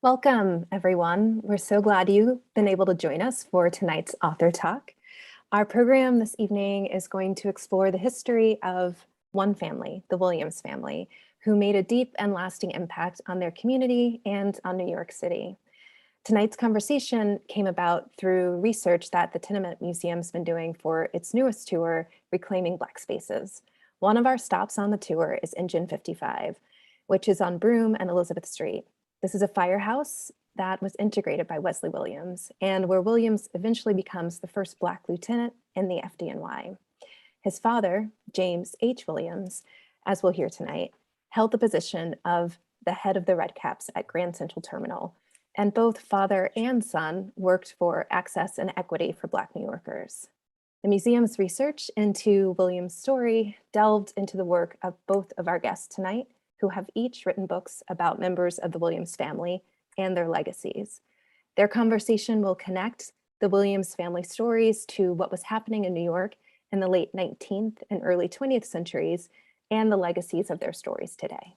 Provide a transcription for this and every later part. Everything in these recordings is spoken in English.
Welcome, everyone. We're so glad you've been able to join us for tonight's author talk. Our program this evening is going to explore the history of one family, the Williams family, who made a deep and lasting impact on their community and on New York City. Tonight's conversation came about through research that the Tenement Museum's been doing for its newest tour, Reclaiming Black Spaces. One of our stops on the tour is Engine 55, which is on Broome and Elizabeth Street. This is a firehouse that was integrated by Wesley Williams, and where Williams eventually becomes the first Black lieutenant in the FDNY. His father, James H. Williams, as we'll hear tonight, held the position of the head of the Redcaps at Grand Central Terminal, and both father and son worked for access and equity for Black New Yorkers. The museum's research into Williams' story delved into the work of both of our guests tonight, who have each written books about members of the Williams family and their legacies. Their conversation will connect the Williams family stories to what was happening in New York in the late 19th and early 20th centuries and the legacies of their stories today.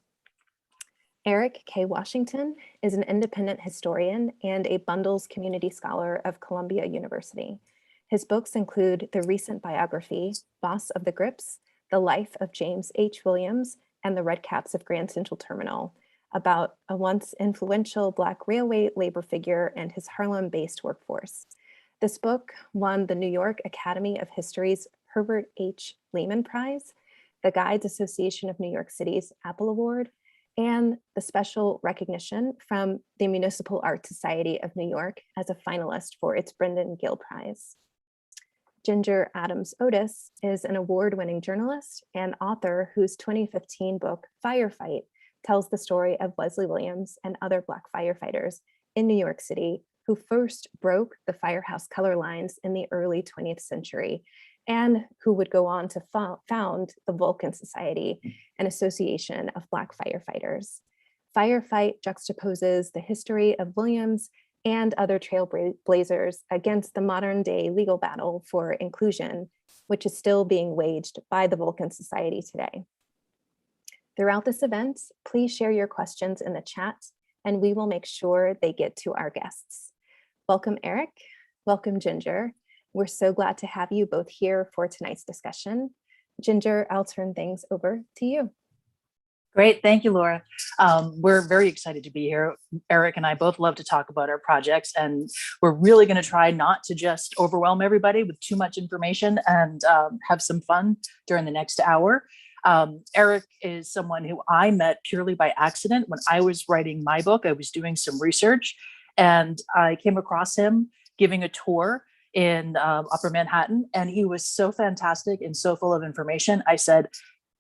Eric K. Washington is an independent historian and a Bundles Community Scholar of Columbia University. His books include the recent biography, Boss of the Grips, The Life of James H. Williams, and the Redcaps of Grand Central Terminal, about a once influential Black railway labor figure and his Harlem-based workforce. This book won the New York Academy of History's Herbert H. Lehman Prize, the Guides Association of New York City's Apple Award, and the special recognition from the Municipal Art Society of New York as a finalist for its Brendan Gill Prize. Ginger Adams Otis is an award-winning journalist and author whose 2015 book, Firefight, tells the story of Wesley Williams and other Black firefighters in New York City who first broke the firehouse color lines in the early 20th century and who would go on to found the Vulcan Society, an association of Black firefighters. Firefight juxtaposes the history of Williams and other trailblazers against the modern day legal battle for inclusion, which is still being waged by the Vulcan Society today. Throughout this event, please share your questions in the chat and we will make sure they get to our guests. Welcome, Eric. Welcome, Ginger. We're so glad to have you both here for tonight's discussion. Ginger, I'll turn things over to you. Great, thank you, Laura. We're very excited to be here. Eric and I both love to talk about our projects, and we're really going to try not to just overwhelm everybody with too much information and have some fun during the next hour. Eric is someone who I met purely by accident. When I was writing my book, I was doing some research, and I came across him giving a tour in Upper Manhattan, and he was so fantastic and so full of information. I said,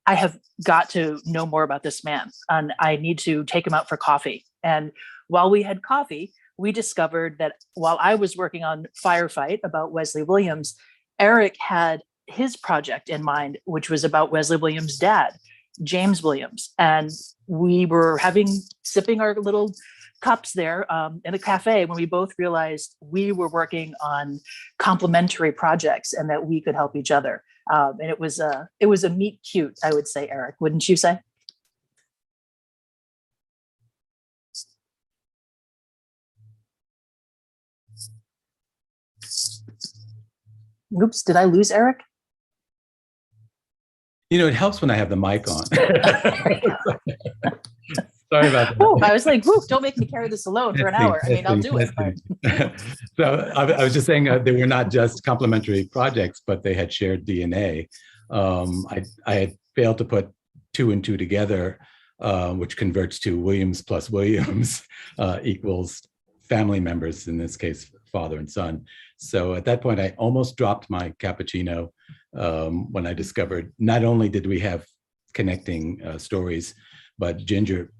I have got to know more about this man and I need to take him out for coffee. And while we had coffee, we discovered that while I was working on Firefight about Wesley Williams, Eric had his project in mind, which was about Wesley Williams' dad, James Williams. And we were sipping our little cups there in a cafe when we both realized we were working on complementary projects and that we could help each other. And it was a meet cute, I would say, Eric, wouldn't you say? Oops, did I lose Eric? You know, it helps when I have the mic on. Sorry about that. Oh, I was like, don't make me carry this alone for an hour. I mean, I'll do it. But... So I was just saying they were not just complementary projects, but they had shared DNA. I had failed to put 2 and 2 together, which converts to Williams plus Williams equals family members, in this case, father and son. So at that point, I almost dropped my cappuccino when I discovered not only did we have connecting stories, but Ginger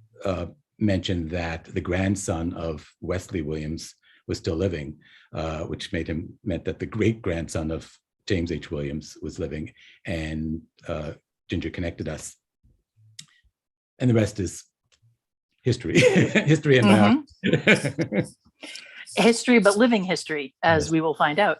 mentioned that the grandson of Wesley Williams was still living, which meant that the great-grandson of James H. Williams was living, and Ginger connected us. And the rest is history, history and biography. History, but living history, as we will find out.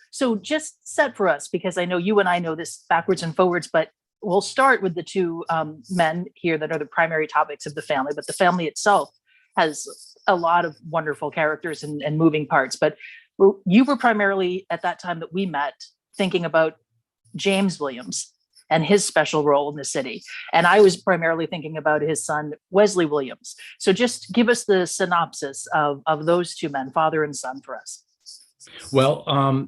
So just set for us, because I know you and I know this backwards and forwards, but we'll start with the two men here that are the primary topics of the family, but the family itself has a lot of wonderful characters and moving parts, but you were primarily at that time that we met thinking about James Williams and his special role in the city. And I was primarily thinking about his son, Wesley Williams. So just give us the synopsis of those two men, father and son, for us. Well,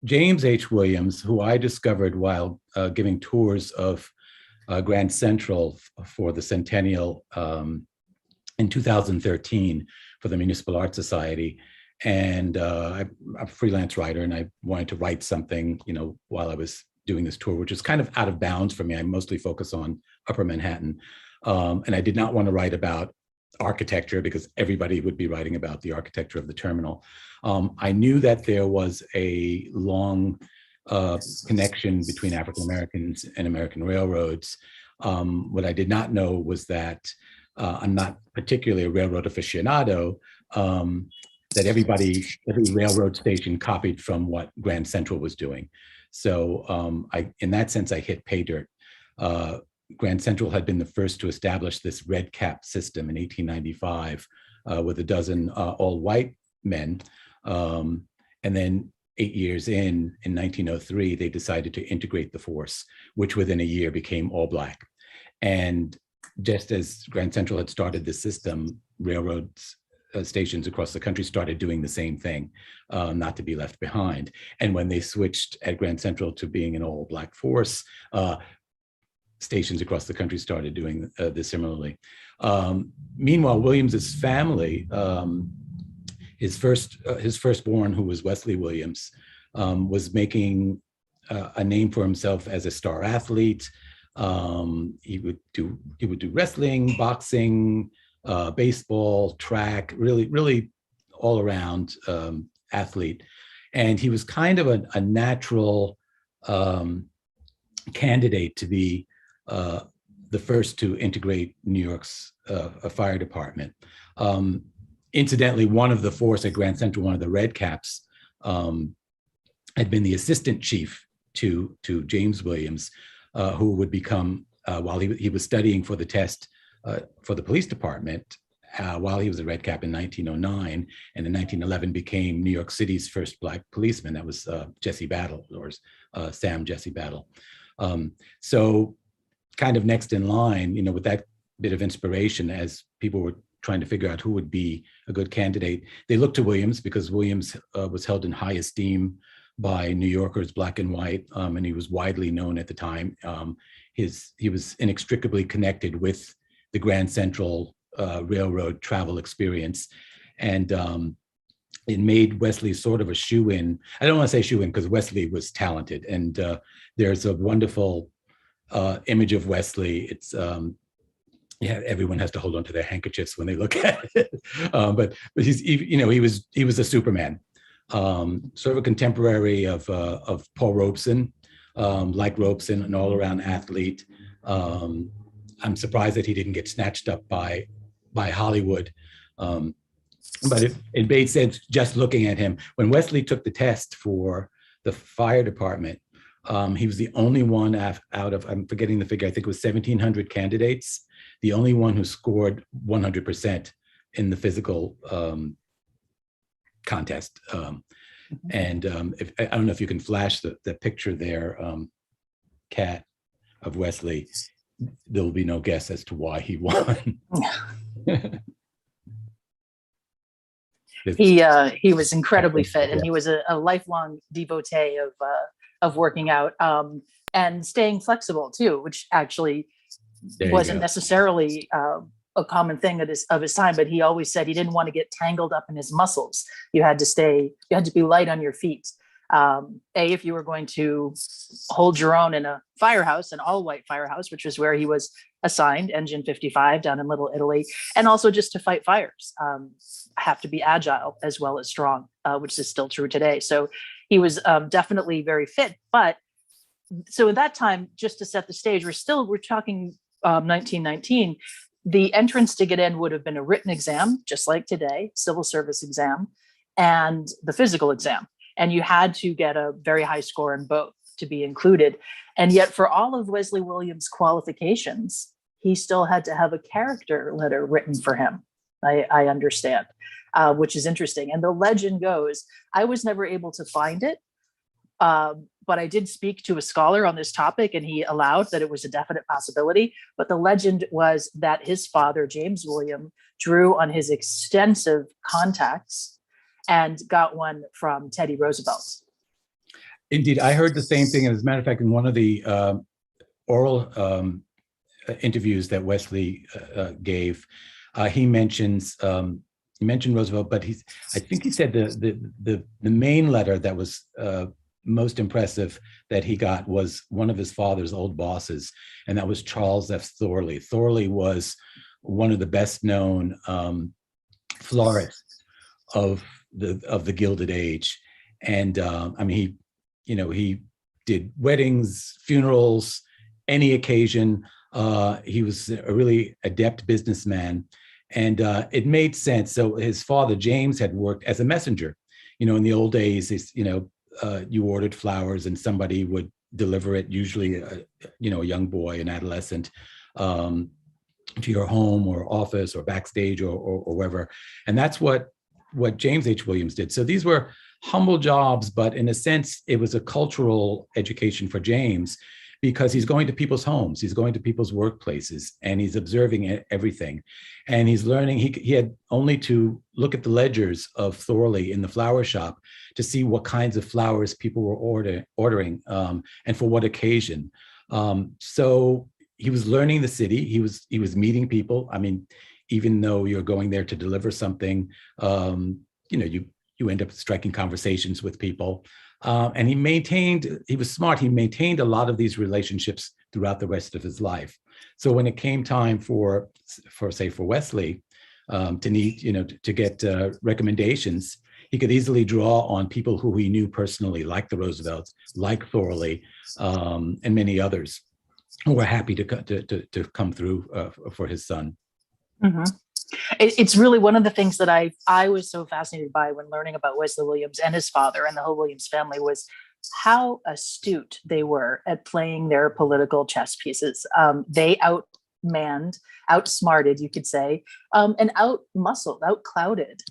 James H. Williams, who I discovered while giving tours of Grand Central for the centennial in 2013 for the Municipal Art Society. And I'm a freelance writer, and I wanted to write something, while I was doing this tour, which is kind of out of bounds for me. I mostly focus on Upper Manhattan. And I did not want to write about architecture because everybody would be writing about the architecture of the terminal. I knew that there was a long connection between African Americans and American railroads. What I did not know was that I'm not particularly a railroad aficionado, that every railroad station copied from what Grand Central was doing. So in that sense, I hit pay dirt. Grand Central had been the first to establish this red cap system in 1895 with a dozen all white men. And then 8 years in 1903, they decided to integrate the force, which within a year became all black. And just as Grand Central had started this system, railroads stations across the country started doing the same thing, not to be left behind. And when they switched at Grand Central to being an all black force, stations across the country started doing this similarly. Meanwhile, Williams's family, his firstborn, who was Wesley Williams, was making a name for himself as a star athlete. He would do wrestling, boxing, baseball, track, really all around athlete. And he was kind of a natural candidate to be the first to integrate New York's fire department. Incidentally, one of the force at Grand Central, one of the Red Caps, had been the assistant chief to James Williams, who would become, while he was studying for the test for the police department, while he was a Red Cap in 1909, and in 1911 became New York City's first black policeman. That was Jesse Battle, or Sam Jesse Battle. So kind of next in line, with that bit of inspiration, as people were trying to figure out who would be a good candidate, they looked to Williams because Williams was held in high esteem by New Yorkers, black and white, and he was widely known at the time. He was inextricably connected with the Grand Central Railroad travel experience, and it made Wesley sort of a shoe-in. I don't want to say shoe-in because Wesley was talented, and there's a wonderful image of Wesley. It's everyone has to hold on to their handkerchiefs when they look at it, but he was a Superman. Sort of a contemporary of Paul Robeson, like Robeson, an all-around athlete. I'm surprised that he didn't get snatched up by Hollywood. But it made sense just looking at him. When Wesley took the test for the fire department, he was the only one out of, I'm forgetting the figure, I think it was 1,700 candidates, the only one who scored 100% in the physical contest. And I don't know if you can flash the picture there, Kat, of Wesley. There will be no guess as to why he won. He was incredibly fit, and he was a lifelong devotee of working out and staying flexible too, which actually wasn't necessarily a common thing of his time. But he always said he didn't want to get tangled up in his muscles. You had to be light on your feet. If you were going to hold your own in a firehouse, an all-white firehouse, which is where he was assigned, Engine 55 down in Little Italy, and also just to fight fires, have to be agile as well as strong, which is still true today. So he was definitely very fit. But so at that time, just to set the stage, we're talking 1919. The entrance to get in would have been a written exam, just like today, civil service exam, and the physical exam. And you had to get a very high score in both to be included. And yet for all of Wesley Williams' qualifications, he still had to have a character letter written for him. I understand, which is interesting. And the legend goes, I was never able to find it, but I did speak to a scholar on this topic, and he allowed that it was a definite possibility. But the legend was that his father, James William, drew on his extensive contacts and got one from Teddy Roosevelt. Indeed, I heard the same thing. As a matter of fact, in one of the oral interviews that Wesley gave, he mentioned Roosevelt, but I think he said the main letter that was most impressive that he got was one of his father's old bosses, and that was Charles F. Thorley. Thorley was one of the best known florists of the Gilded Age, and I mean, he did weddings, funerals, any occasion. He was a really adept businessman, and it made sense. So his father, James, had worked as a messenger. In the old days, you ordered flowers and somebody would deliver it, usually a young boy, an adolescent, to your home or office or backstage or wherever. And that's what James H. Williams did. So these were humble jobs, but in a sense, it was a cultural education for James, because he's going to people's homes, he's going to people's workplaces, and he's observing everything. And he's learning, he had only to look at the ledgers of Thorley in the flower shop to see what kinds of flowers people were ordering and for what occasion. So he was learning the city, he was meeting people. I mean, even though you're going there to deliver something, you end up striking conversations with people. And he was smart. He maintained a lot of these relationships throughout the rest of his life. So when it came time for Wesley to need, to get recommendations, he could easily draw on people who he knew personally, like the Roosevelts, like Thorley, and many others who were happy to come through for his son. Mm-hmm. It's really one of the things that I was so fascinated by when learning about Wesley Williams and his father and the whole Williams family was how astute they were at playing their political chess pieces. They outsmarted, you could say, and outmuscled, outclouded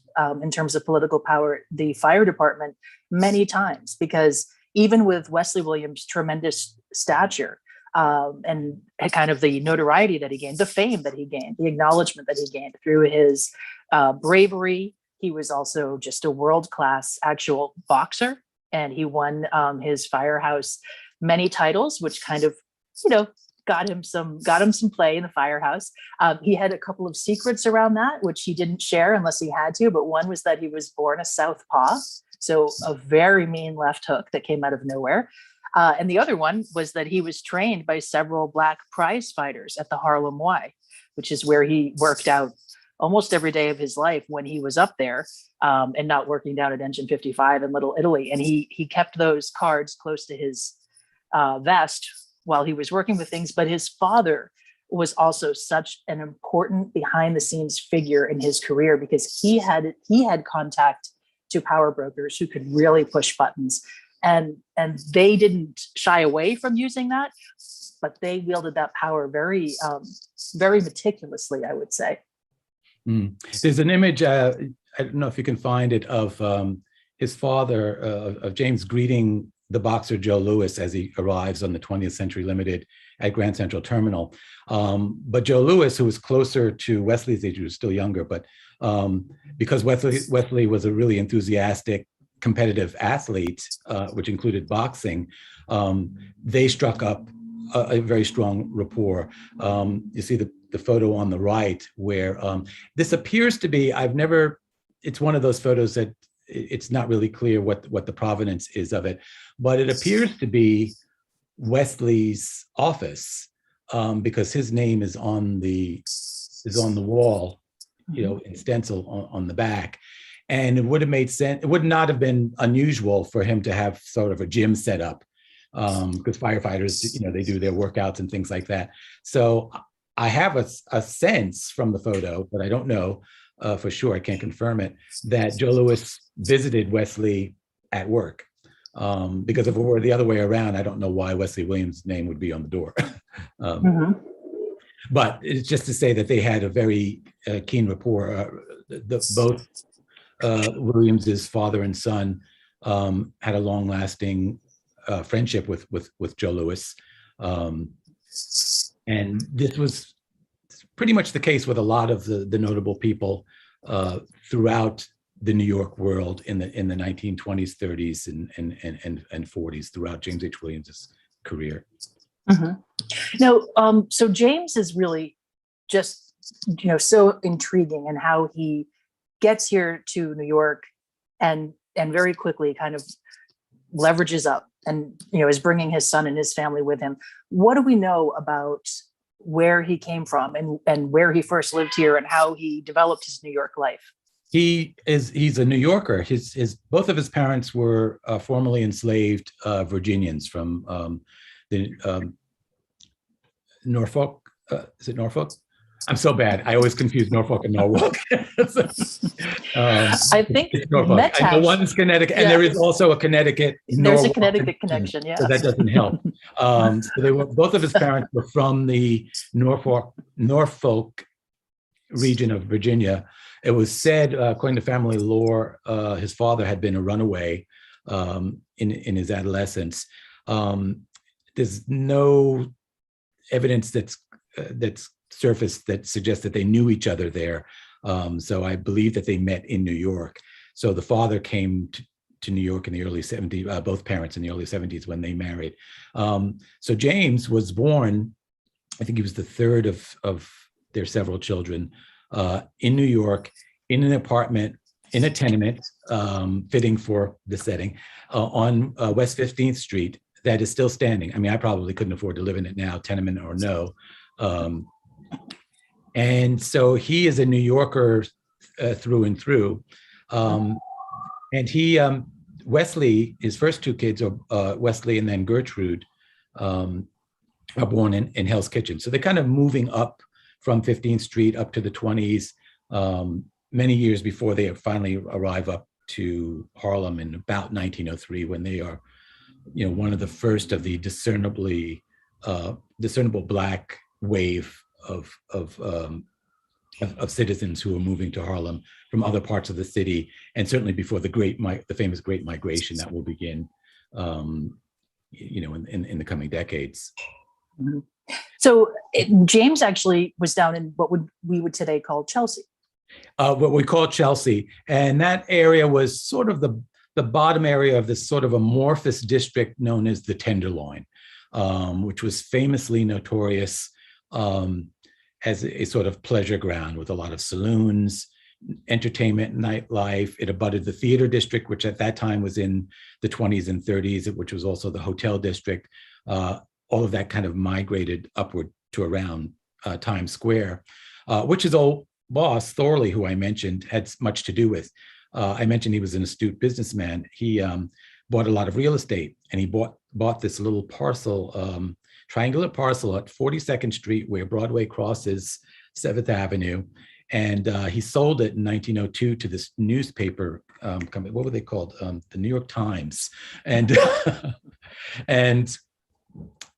in terms of political power, the fire department many times, because even with Wesley Williams' tremendous stature, and kind of the notoriety that he gained, the fame that he gained, the acknowledgement that he gained through his bravery. He was also just a world-class actual boxer, and he won his firehouse many titles, which kind of, got him some play in the firehouse. He had a couple of secrets around that, which he didn't share unless he had to, but one was that he was born a southpaw, so a very mean left hook that came out of nowhere. And the other one was that he was trained by several Black prize fighters at the Harlem Y, which is where he worked out almost every day of his life when he was up there, and not working down at Engine 55 in Little Italy. And he kept those cards close to his vest while he was working with things. But his father was also such an important behind the scenes figure in his career, because he had contact to power brokers who could really push buttons. And they didn't shy away from using that, but they wielded that power very, very meticulously, I would say. There's an image, I don't know if you can find it, of his father, of James, greeting the boxer Joe Louis as he arrives on the 20th Century Limited at Grand Central Terminal. But Joe Louis, who was closer to Wesley's age, he was still younger, but because Wesley was a really enthusiastic, competitive athlete, which included boxing, they struck up a very strong rapport. You see the photo on the right where this appears to be, it's one of those photos that it's not really clear what the provenance is of it, but it appears to be Wesley's office, because his name is on the wall, in stencil on the back. And it would have made sense. It would not have been unusual for him to have sort of a gym set up, because firefighters, they do their workouts and things like that. So I have a sense from the photo, but I don't know for sure. I can't confirm it, that Joe Louis visited Wesley at work. Because if it were the other way around, I don't know why Wesley Williams' name would be on the door. But it's just to say that they had a very keen rapport. Both Williams's father and son had a long-lasting friendship with Joe Louis, and this was pretty much the case with a lot of the notable people throughout the New York world in the 1920s, 30s, and 40s throughout James H. Williams's career. Mm-hmm. Now, so James is really just, so intriguing in how he gets here to New York and very quickly kind of leverages up and, is bringing his son and his family with him. What do we know about where he came from and where he first lived here and how he developed his New York life? He's a New Yorker. Both of his parents were formerly enslaved Virginians from the Norfolk. Is it Norfolk? I'm so bad. I always confuse Norfolk and Norwalk. I think Norfolk. I know one's Connecticut, and there is also a Connecticut. There's Norwalk a Connecticut connection, yeah. So that doesn't help. So both of his parents were from the Norfolk region of Virginia. It was said, according to family lore, his father had been a runaway in his adolescence. There's no evidence that's surfaced that suggests that they knew each other there. So I believe that they met in New York. So the father came to New York in the early 70s, both parents in the early 70s when they married. So James was born, I think he was the third of their several children, in New York, in an apartment, in a tenement, fitting for the setting, on West 15th Street, that is still standing. I mean, I probably couldn't afford to live in it now, tenement or no. And so he is a New Yorker through and through. And he, Wesley, his first two kids are Wesley and then Gertrude, are born in Hell's Kitchen. So they're kind of moving up from 15th Street up to the 20s, many years before they finally arrive up to Harlem in about 1903, when they are, one of the first of the discernible Black wave of citizens who are moving to Harlem from other parts of the city, and certainly before the famous Great Migration that will begin, in the coming decades. Mm-hmm. So James actually was down in what we would today call Chelsea. What we call Chelsea, and that area was sort of the bottom area of this sort of amorphous district known as the Tenderloin, which was famously notorious as a sort of pleasure ground with a lot of saloons, entertainment, nightlife. It abutted the theater district, which at that time was in the 20s and 30s, which was also the hotel district. All of that kind of migrated upward to around Times Square, which his old boss, Thorley, who I mentioned, had much to do with. I mentioned he was an astute businessman. He bought a lot of real estate, and he bought this little parcel, triangular parcel at 42nd Street, where Broadway crosses 7th Avenue. And he sold it in 1902 to this newspaper company. What were they called? The New York Times. And and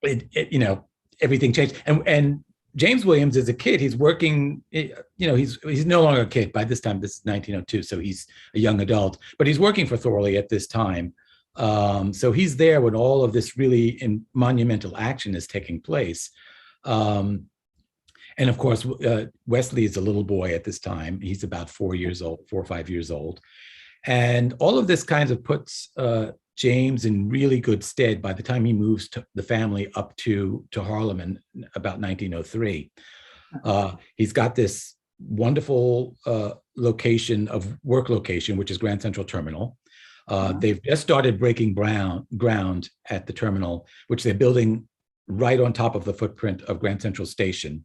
it everything changed. And James Williams, as a kid, he's working. He's no longer a kid by this time. This is 1902, so he's a young adult. But he's working for Thorley at this time. So he's there when all of this really monumental action is taking place. And of course, Wesley is a little boy at this time. He's about 4 or 5 years old. And all of this kind of puts James in really good stead by the time he moves the family up to Harlem in about 1903. He's got this wonderful work location, which is Grand Central Terminal. They've just started breaking ground at the terminal, which they're building right on top of the footprint of Grand Central Station.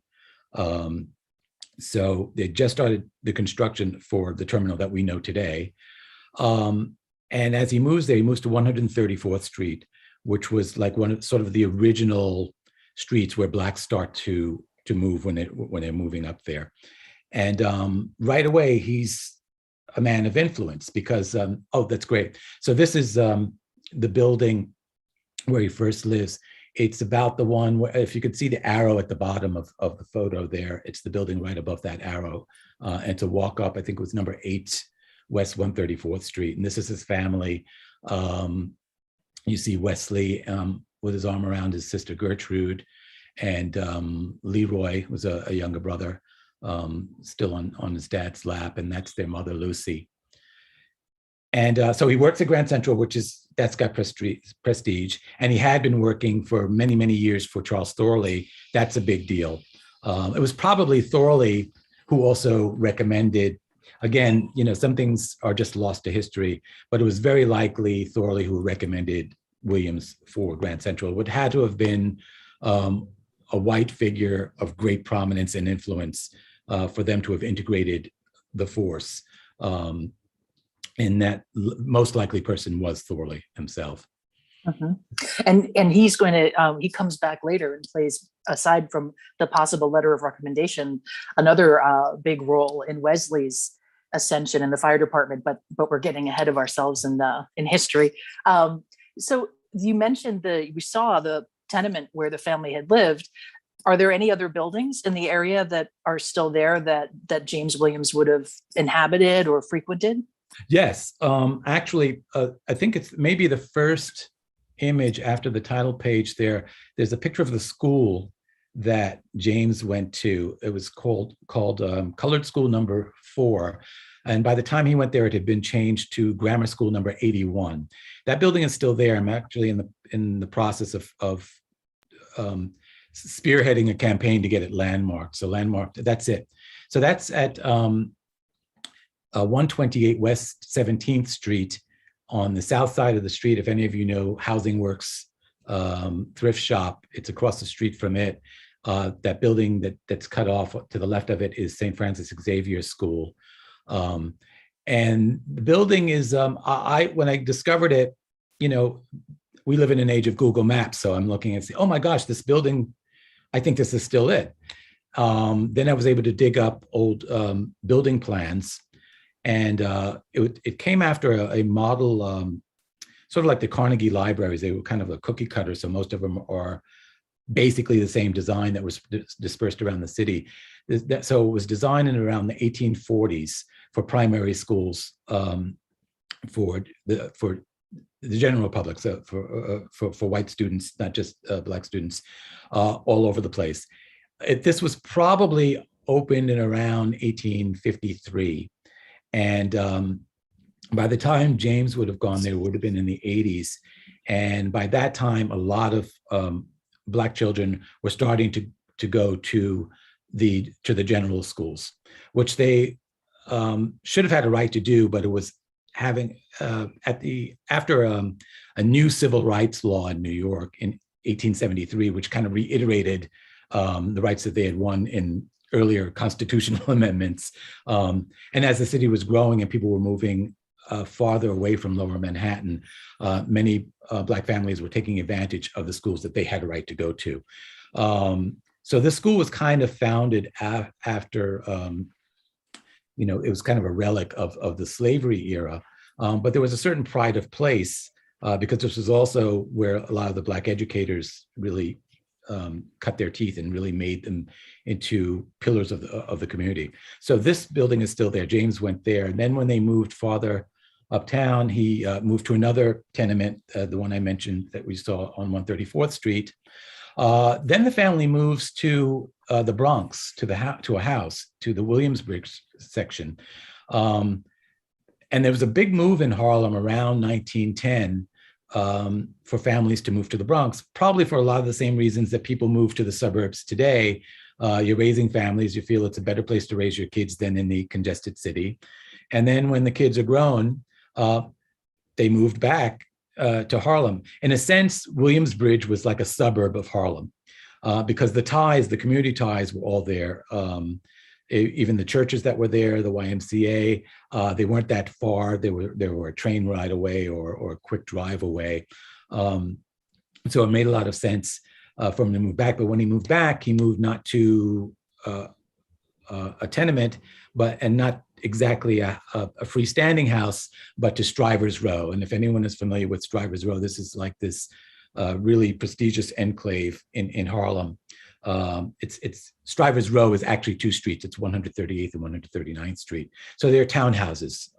So they just started the construction for the terminal that we know today. And as he moves there, he moves to 134th Street, which was like one of sort of the original streets where Blacks start to move when they're moving up there. And right away, he's a man of influence because, that's great. So this is the building where he first lives. It's about the one where, if you could see the arrow at the bottom of the photo there, it's the building right above that arrow. And to walk up, I think it was number 8 West 134th Street. And this is his family. You see Wesley with his arm around his sister Gertrude, and Leroy was a younger brother, still on his dad's lap, and that's their mother, Lucy. And so he works at Grand Central, that's got prestige. And he had been working for many, many years for Charles Thorley. That's a big deal. It was probably Thorley who also recommended, again, some things are just lost to history, but it was very likely Thorley who recommended Williams for Grand Central. It would have to have been a white figure of great prominence and influence for them to have integrated the force. And that most likely person was Thorley himself. And he's going to, he comes back later and plays, aside from the possible letter of recommendation, another big role in Wesley's ascension in the fire department, but we're getting ahead of ourselves in history. So you mentioned we saw the tenement where the family had lived. Are there any other buildings in the area that are still there that James Williams would have inhabited or frequented? Yes, actually, I think it's maybe the first image after the title page there. There's a picture of the school that James went to. It was called Colored School number 4. And by the time he went there, it had been changed to Grammar School number 81. That building is still there. I'm actually in the process of spearheading a campaign to get it landmarked. So landmarked, that's it. So that's at 128 West 17th Street on the south side of the street. If any of you know Housing Works thrift shop, it's across the street from it. That building that's cut off to the left of it is St. Francis Xavier School. And the building is, when I discovered it, we live in an age of Google Maps. So I'm looking and say, oh my gosh, this building, I think this is still it. Then I was able to dig up old building plans. And it came after a model, sort of like the Carnegie Libraries. They were kind of a cookie cutter, so most of them are basically the same design that was dispersed around the city. So it was designed in around the 1840s for primary schools, for the general public, so for white students, not just Black students, all over the place. This was probably opened in around 1853. And by the time James would have gone there, it would have been in the 80s. And by that time, a lot of Black children were starting to go to the general schools, which they should have had a right to do, but it was having after a new civil rights law in New York in 1873, which kind of reiterated the rights that they had won in earlier constitutional amendments. And as the city was growing and people were moving farther away from Lower Manhattan, many Black families were taking advantage of the schools that they had a right to go to. So this school was kind of founded after, it was kind of a relic of the slavery era, but there was a certain pride of place because this was also where a lot of the Black educators really cut their teeth and really made them into pillars of the community. So this building is still there. James went there. And then when they moved farther uptown, he moved to another tenement, the one I mentioned that we saw on 134th Street. Then the family moves to the Bronx, to a house, to the Williamsbridge section. And there was a big move in Harlem around 1910 for families to move to the Bronx, probably for a lot of the same reasons that people move to the suburbs today. You're raising families, you feel it's a better place to raise your kids than in the congested city. And then when the kids are grown, they moved back to Harlem. In a sense, Williamsbridge was like a suburb of Harlem because the community ties were all there. Even the churches that were there, the YMCA, they weren't that far. They were a train ride away or a quick drive away. So it made a lot of sense for him to move back. But when he moved back, he moved not to a tenement, and not exactly a freestanding house, but to Strivers Row. And if anyone is familiar with Strivers Row, this is like this really prestigious enclave in Harlem. It's Strivers Row is actually two streets. It's 138th and 139th Street. So they're townhouses.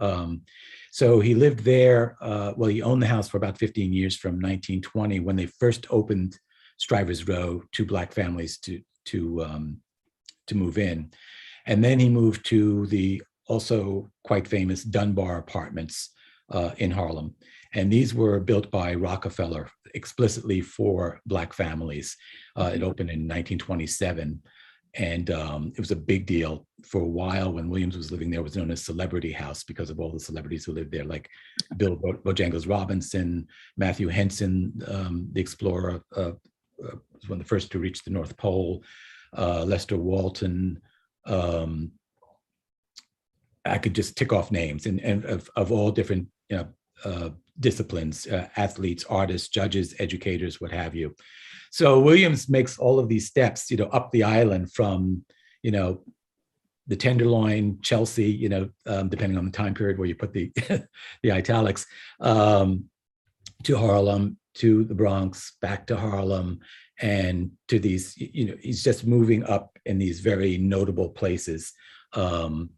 So he lived there. Well, he owned the house for about 15 years from 1920 when they first opened Strivers Row to Black families to move in. And then he moved to the also quite famous Dunbar Apartments in Harlem. And these were built by Rockefeller explicitly for Black families. It opened in 1927. And it was a big deal for a while. When Williams was living there, it was known as Celebrity House because of all the celebrities who lived there, like Bill Bojangles Robinson, Matthew Henson, the explorer, was one of the first to reach the North Pole, Lester Walton. I could just tick off names and of all different disciplines, athletes, artists, judges, educators, what have you. So Williams makes all of these steps, up the island from, the Tenderloin, Chelsea, depending on the time period where you put the the italics, to Harlem, to the Bronx, back to Harlem, and to these, he's just moving up in these very notable places. And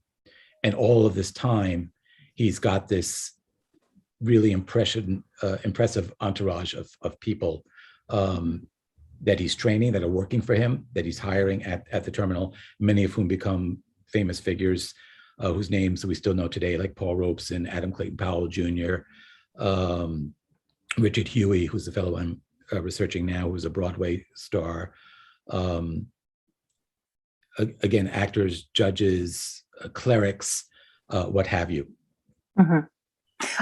all of this time, he's got this really impressive entourage of people that he's training, that are working for him, that he's hiring at the terminal, many of whom become famous figures whose names we still know today, like Paul Robeson, Adam Clayton Powell Jr., Richard Huey, who's the fellow I'm researching now, who's a Broadway star. Again, actors, judges, clerics, what have you. Mm-hmm.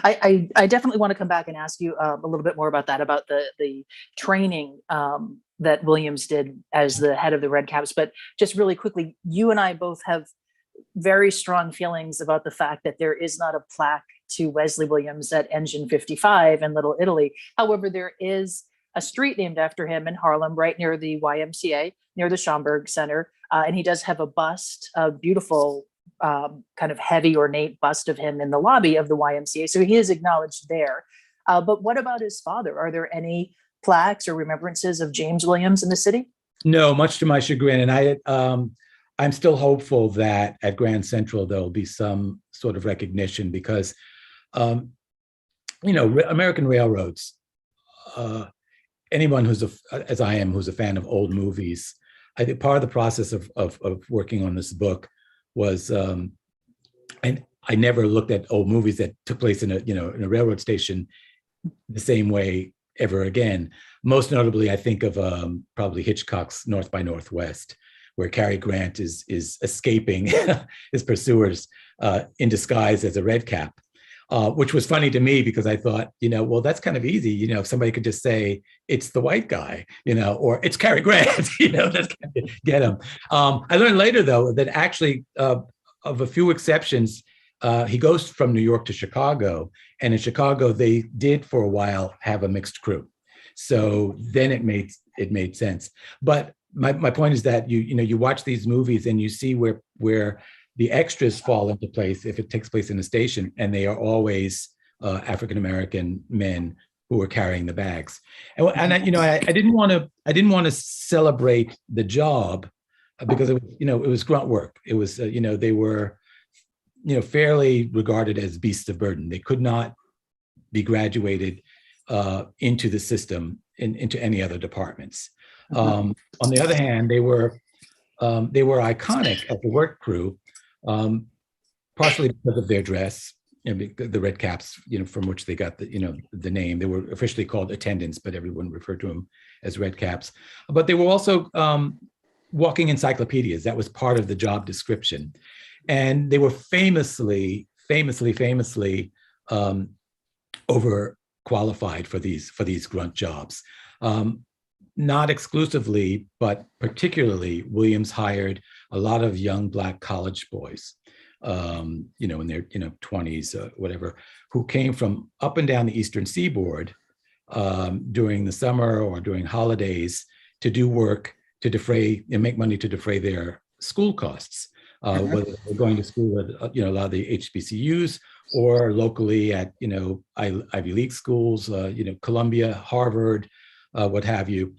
I definitely want to come back and ask you a little bit more about that, about the training that Williams did as the head of the Red Caps. But just really quickly, you and I both have very strong feelings about the fact that there is not a plaque to Wesley Williams at Engine 55 in Little Italy. However, there is a street named after him in Harlem, right near the YMCA, near the Schomburg Center. And he does have a bust, a beautiful kind of heavy ornate bust of him in the lobby of the YMCA. So he is acknowledged there. But what about his father? Are there any plaques or remembrances of James Williams in the city? No, much to my chagrin. And I'm still hopeful that at Grand Central, there'll be some sort of recognition because, American railroads, anyone who's, as I am, who's a fan of old movies, I think part of the process of working on this book was, and I never looked at old movies that took place in a railroad station the same way ever again. Most notably, I think of probably Hitchcock's North by Northwest, where Cary Grant is escaping his pursuers in disguise as a red cap, which was funny to me because I thought, well, that's kind of easy. If somebody could just say it's the white guy, or it's Cary Grant, that's gonna get him. I learned later though that actually of a few exceptions, he goes from New York to Chicago, and in Chicago they did for a while have a mixed crew. So then it made sense. But my point is that you watch these movies and you see where the extras fall into place if it takes place in a station, and they are always African-American men who are carrying the bags. And I didn't want to celebrate the job because it was grunt work. It was they were fairly regarded as beasts of burden. They could not be graduated into the system into any other departments. On the other hand, they were iconic as the work crew, partially because of their dress, the red caps, from which they got the name. They were officially called attendants, but everyone referred to them as red caps. But they were also walking encyclopedias. That was part of the job description, and they were famously overqualified for these grunt jobs. Not exclusively, but particularly, Williams hired a lot of young Black college boys, in their 20s, whatever, who came from up and down the Eastern Seaboard during the summer or during holidays to do work to defray and make money to defray their school costs, whether they're going to school at a lot of the HBCUs or locally at Ivy League schools, Columbia, Harvard. what have you.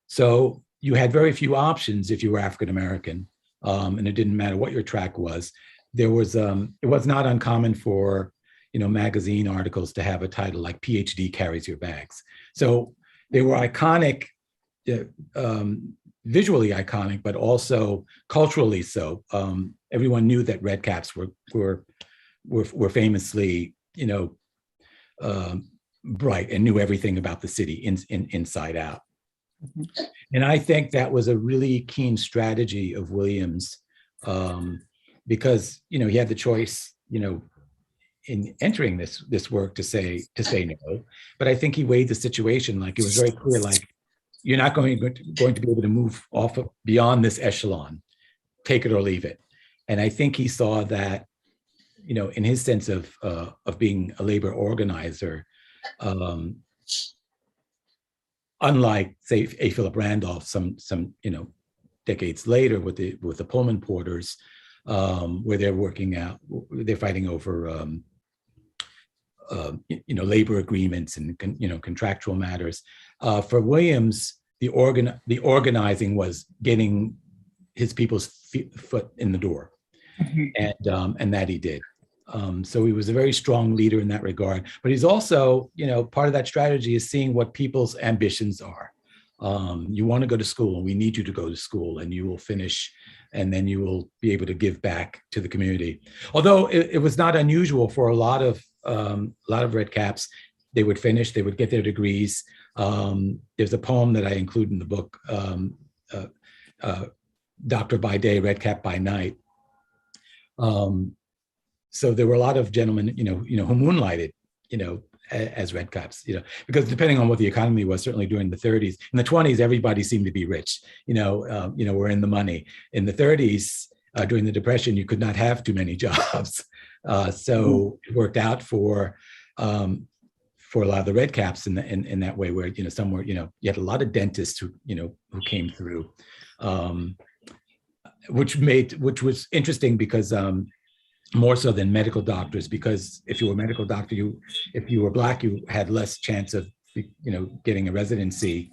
So you had very few options if you were African American, and it didn't matter what your track was. There was it was not uncommon for magazine articles to have a title like PhD carries your bags. So they were iconic, visually iconic, but also culturally so. Everyone knew that red caps were famously, bright and knew everything about the city inside out. Mm-hmm. And I think that was a really keen strategy of Williams, because he had the choice, in entering this work to say no. But I think he weighed the situation. Like, it was very clear, like, you're not going to be able to move off beyond this echelon, take it or leave it. And I think he saw that, in his sense of being a labor organizer, unlike, say, A. Philip Randolph, some decades later with the Pullman porters, where they're fighting over labor agreements and contractual matters. For Williams, the organizing was getting his people's foot in the door, mm-hmm. and that he did. So he was a very strong leader in that regard. But he's also, part of that strategy is seeing what people's ambitions are. You want to go to school, and we need you to go to school, and you will finish, and then you will be able to give back to the community. Although it was not unusual for a lot of red caps, they would finish, they would get their degrees. There's a poem that I include in the book, Doctor by Day, Red Cap by Night. So there were a lot of gentlemen, who moonlighted, as red caps, because depending on what the economy was, certainly during the 30s. In the 20s, everybody seemed to be rich, we're in the money. In the 30s, during the Depression, you could not have too many jobs. So it worked out for a lot of the red caps in that way, where, some were, you had a lot of dentists who came through, which was interesting because, more so than medical doctors, because if you were a medical doctor, if you were Black, you had less chance of, getting a residency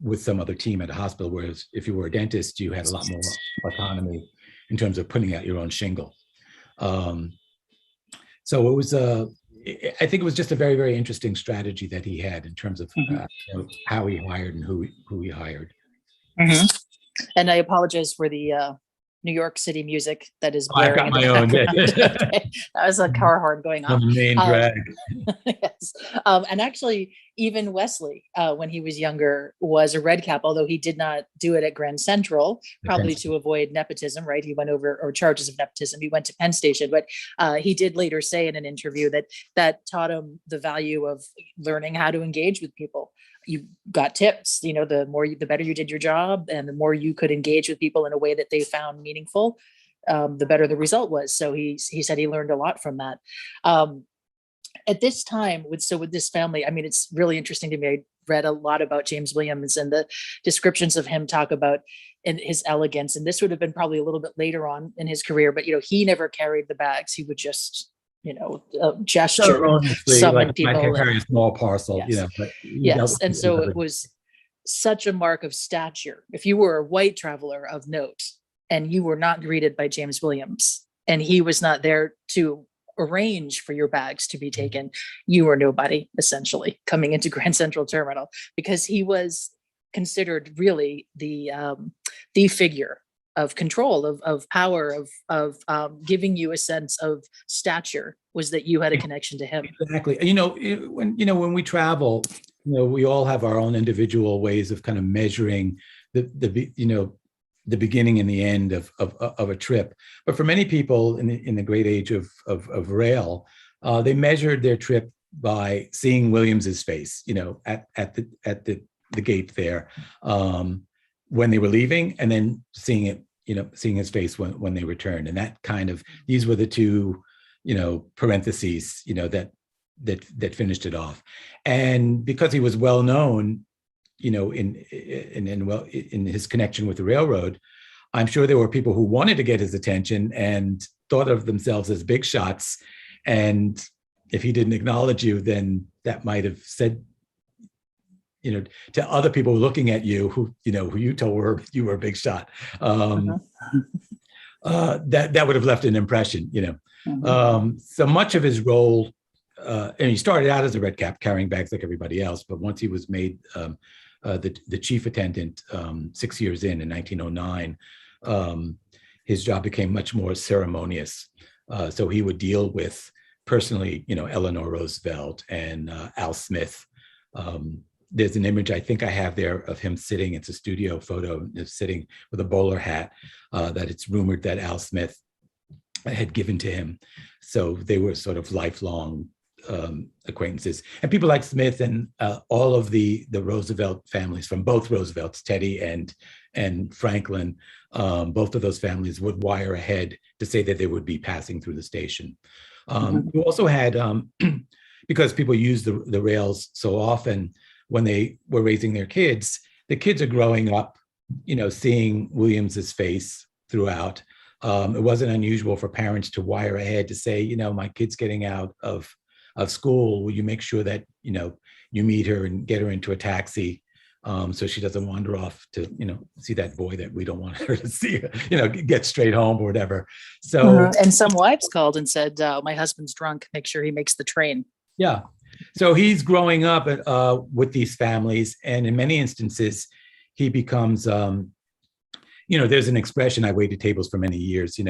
with some other team at a hospital. Whereas if you were a dentist, you had a lot more autonomy in terms of putting out your own shingle. So it was I think it was just a very, very interesting strategy that he had in terms of how he hired and who he hired. Mm-hmm. And I apologize for the New York City music that is blaring. I've got my own. Okay. That was a car horn going on. The main drag. Yes. And actually, even Wesley, when he was younger, was a red cap, although he did not do it at Grand Central, probably to avoid nepotism, right? He went over, or charges of nepotism. He went to Penn Station, but he did later say in an interview that taught him the value of learning how to engage with people. You got tips, the better you did your job, and the more you could engage with people in a way that they found meaningful, the better the result was. So he said he learned a lot from that. At this time, with this family, I mean, it's really interesting to me. I read a lot about James Williams, and the descriptions of him talk about his elegance. And this would have been probably a little bit later on in his career, but he never carried the bags. He would just gesture, summon like people. I carry a small parcel, yes. But yes, and so it was such a mark of stature. If you were a white traveler of note and you were not greeted by James Williams, and he was not there to arrange for your bags to be taken, you were nobody, essentially, coming into Grand Central Terminal, because he was considered really the figure of control, of power, of giving you a sense of stature, was that you had a connection to him. Exactly. When we travel, we all have our own individual ways of kind of measuring the beginning and the end of a trip. But for many people in the great age of rail, they measured their trip by seeing Williams's face, at the gate there, when they were leaving, and then seeing his face when they returned. And that these were the two, parentheses, that finished it off. And because he was well known, in his connection with the railroad, I'm sure there were people who wanted to get his attention and thought of themselves as big shots. And if he didn't acknowledge you, then that might have said to other people looking at you who you told you were a big shot. That would have left an impression, So much of his role, and he started out as a red cap carrying bags like everybody else, but once he was made the chief attendant 6 years in 1909, his job became much more ceremonious. So he would deal with personally, Eleanor Roosevelt and Al Smith. There's an image I think I have there of him sitting. It's a studio photo, sitting with a bowler hat that it's rumored that Al Smith had given to him. So they were sort of lifelong acquaintances. And people like Smith and all of the Roosevelt families from both Roosevelts, Teddy and Franklin, both of those families would wire ahead to say that they would be passing through the station. You also had, because people use the rails so often, when they were raising their kids, the kids are growing up, seeing Williams's face throughout. It wasn't unusual for parents to wire ahead to say, my kid's getting out of school. Will you make sure that, you meet her and get her into a taxi so she doesn't wander off to, see that boy that we don't want her to see, get straight home or whatever. So, and some wives called and said, my husband's drunk, make sure he makes the train. Yeah. So he's growing up with these families, and in many instances, he becomes, there's an expression, I waited tables for many years,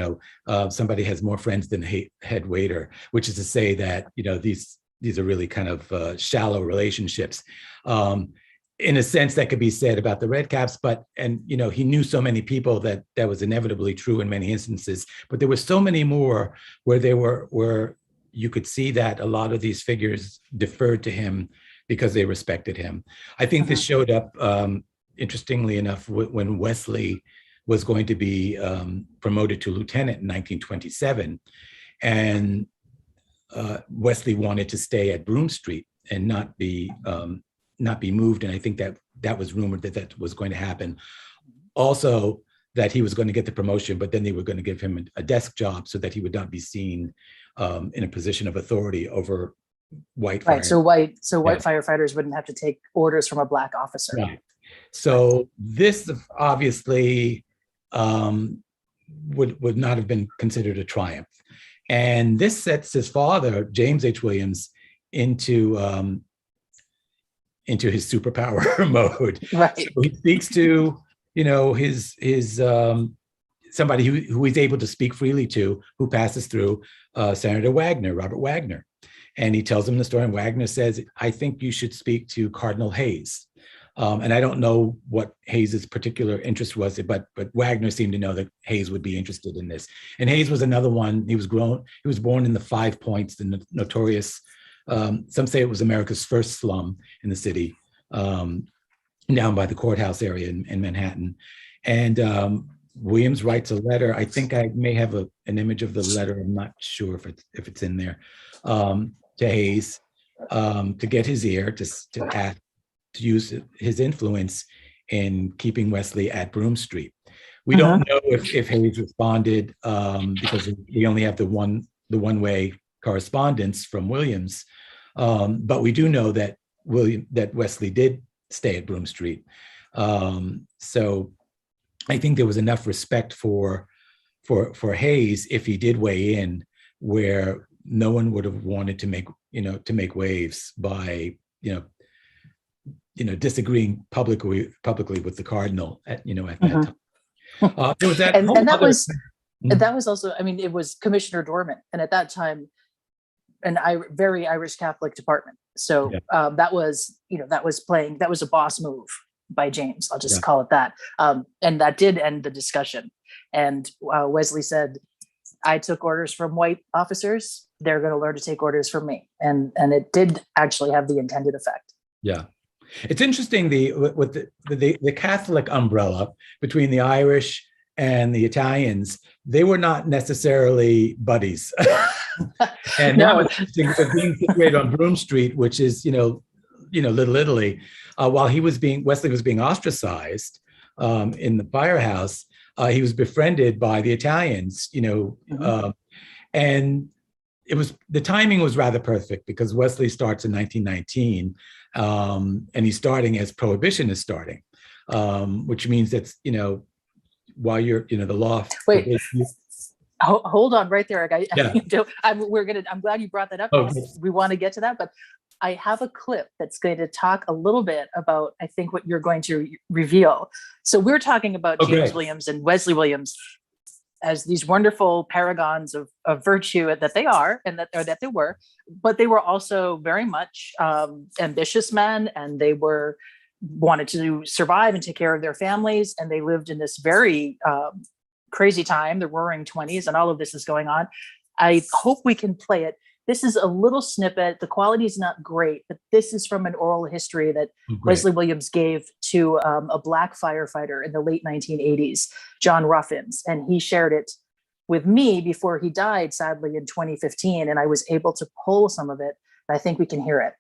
somebody has more friends than head waiter, which is to say that, these are really kind of shallow relationships. In a sense, that could be said about the Redcaps, he knew so many people that was inevitably true in many instances, but there were so many more where you could see that a lot of these figures deferred to him because they respected him. I think this showed up, interestingly enough, when Wesley was going to be promoted to lieutenant in 1927. And Wesley wanted to stay at Broome Street and not be moved. And I think that was rumored that was going to happen. Also, that he was going to get the promotion, but then they were going to give him a desk job so that he would not be seen in a position of authority over white. Right. So white firefighters wouldn't have to take orders from a black officer. Right. So this obviously would not have been considered a triumph. And this sets his father, James H. Williams, into his superpower mode. Right. So he speaks to, his somebody who he's able to speak freely to, who passes through Senator Wagner, Robert Wagner. And he tells him the story, and Wagner says, I think you should speak to Cardinal Hayes. And I don't know what Hayes's particular interest was, but Wagner seemed to know that Hayes would be interested in this. And Hayes was another one. He was born in the 5 Points, the notorious, some say it was America's first slum in the city, down by the courthouse area in Manhattan. And Williams writes a letter. I think I may have an image of the letter. I'm not sure if it's in there, to Hayes, to get his ear, to ask, to use his influence in keeping Wesley at Broome Street. We don't know if Hayes responded because we only have the one-way correspondence from Williams, but we do know that Wesley did stay at Broome Street. So I think there was enough respect for Hayes if he did weigh in, where no one would have wanted to make waves by disagreeing publicly with the cardinal at that time. There was that, and that was also, it was Commissioner Dormant, and at that time, very Irish Catholic department. So that was a boss move by James. I'll just call it that. And that did end the discussion. And Wesley said, I took orders from white officers. They're going to learn to take orders from me. And it did actually have the intended effect. Yeah. It's interesting with the Catholic umbrella between the Irish and the Italians, they were not necessarily buddies. And that was interesting because being situated on Broome Street, which is, Little Italy, while Wesley was being ostracized in the firehouse, he was befriended by the Italians, and the timing was rather perfect because Wesley starts in 1919. And he's starting as Prohibition is starting, which means that's, while you're, the law. Wait, forbids you- hold on right there, Eric. Yeah. I'm glad you brought that up. Oh, Because we want to get to that, but I have a clip that's going to talk a little bit about, I think, what you're going to reveal. So we're talking about James great. Williams and Wesley Williams as these wonderful paragons of virtue that they are, and that they were, but they were also very much ambitious men, and they wanted to survive and take care of their families, and they lived in this very crazy time, the Roaring 20s, and all of this is going on. I hope we can play it. This is a little snippet. The quality is not great, but this is from an oral history that Wesley Williams gave to a Black firefighter in the late 1980s, John Ruffins. And he shared it with me before he died, sadly, in 2015. And I was able to pull some of it. I think we can hear it.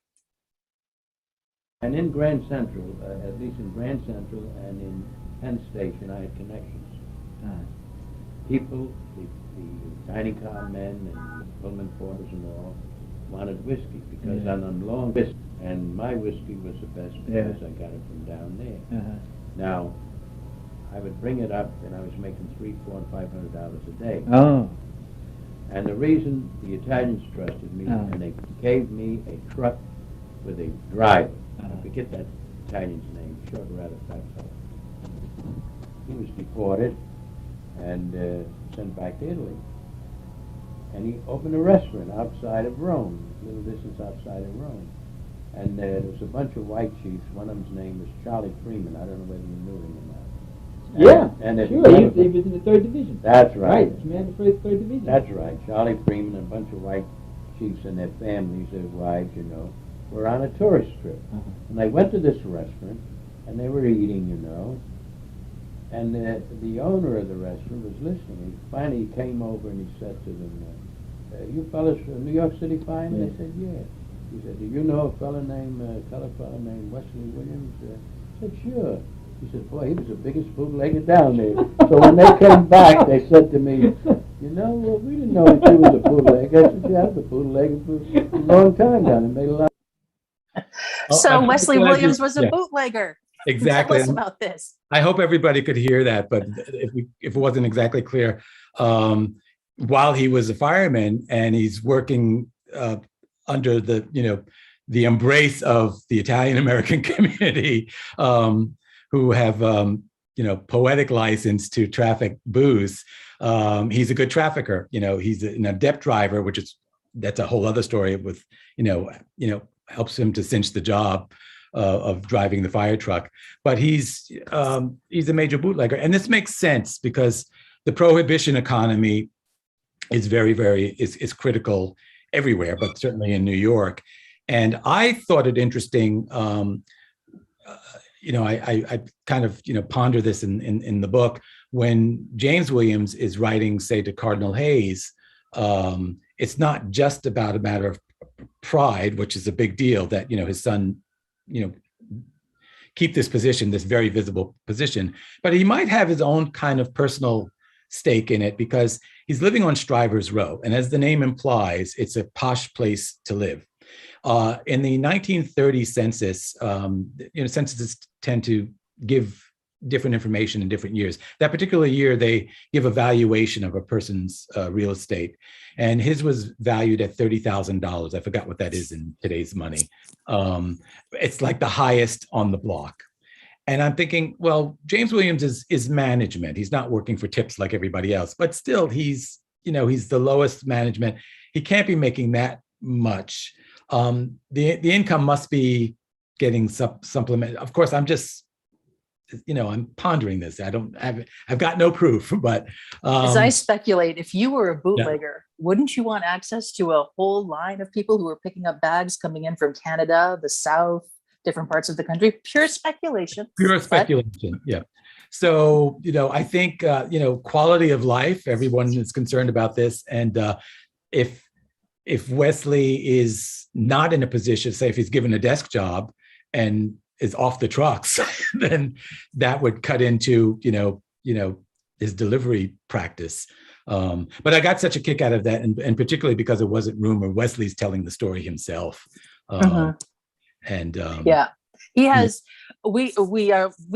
And in Grand Central, at least in Grand Central and in Penn Station, I had connections. People, the dining car men and Pullman porters and all, wanted whiskey because I'm on long whiskey, and my whiskey was the best because I got it from down there. Now, I would bring it up, and I was making $300, $400, and $500 a day. Oh. And the reason the Italians trusted me, and they gave me a truck with a driver. I forget that Italian's name, short, rather fat fellow. He was deported and sent back to Italy. And he opened a restaurant outside of Rome, a little distance outside of Rome. And there was a bunch of white chiefs. One of them's name was Charlie Freeman. I don't know whether you knew him or not. And Sure, he was in the 3rd Division. That's right. Right, command of the 3rd Division. That's right. Charlie Freeman and a bunch of white chiefs and their families, their wives, were on a tourist trip. And they went to this restaurant, and they were eating, and the owner of the restaurant was listening. Finally, he came over and he said to them, you fellas from New York City fine? They said, yeah. He said, do you know a colored fellow named Wesley Williams? I said, sure. He said, boy, he was the biggest bootlegger down there. So when they came back, they said to me, well, we didn't know that you was a bootlegger. I said, yeah, I was a bootlegger for a long time down there. Made a lot. So Wesley Williams was a bootlegger. Exactly. Tell us about this. I hope everybody could hear that, but if it wasn't exactly clear, while he was a fireman and he's working under the embrace of the Italian American community, who have poetic license to traffic booze, he's a good trafficker. He's an adept driver, that's a whole other story. With helps him to cinch the job of driving the fire truck. But he's a major bootlegger, and this makes sense because the prohibition economy is very, very is critical everywhere, but certainly in New York. And I thought it interesting. I kind of ponder this in the book when James Williams is writing, say, to Cardinal Hayes. It's not just about a matter of pride, which is a big deal that his son keep this position, this very visible position, but he might have his own kind of personal stake in it because he's living on Stryver's Row, and as the name implies, it's a posh place to live. In the 1930 census, censuses tend to give different information in different years. That particular year, they give a valuation of a person's real estate, and his was valued at $30,000. I forgot what that is in today's money. It's like the highest on the block. And I'm thinking, well, James Williams is management. He's not working for tips like everybody else, but still, he's the lowest management. He can't be making that much. The income must be getting supplement. Of course, I'm just, I'm pondering this. I've got no proof, but as I speculate, if you were a bootlegger, wouldn't you want access to a whole line of people who are picking up bags coming in from Canada, the South, different parts of the country? Pure speculation. Pure speculation. Yeah. So, I think, quality of life, everyone is concerned about this. And if Wesley is not in a position, say if he's given a desk job and is off the trucks, then that would cut into, his delivery practice. But I got such a kick out of that, and particularly because it wasn't rumor, Wesley's telling the story himself. And Yeah, he has. We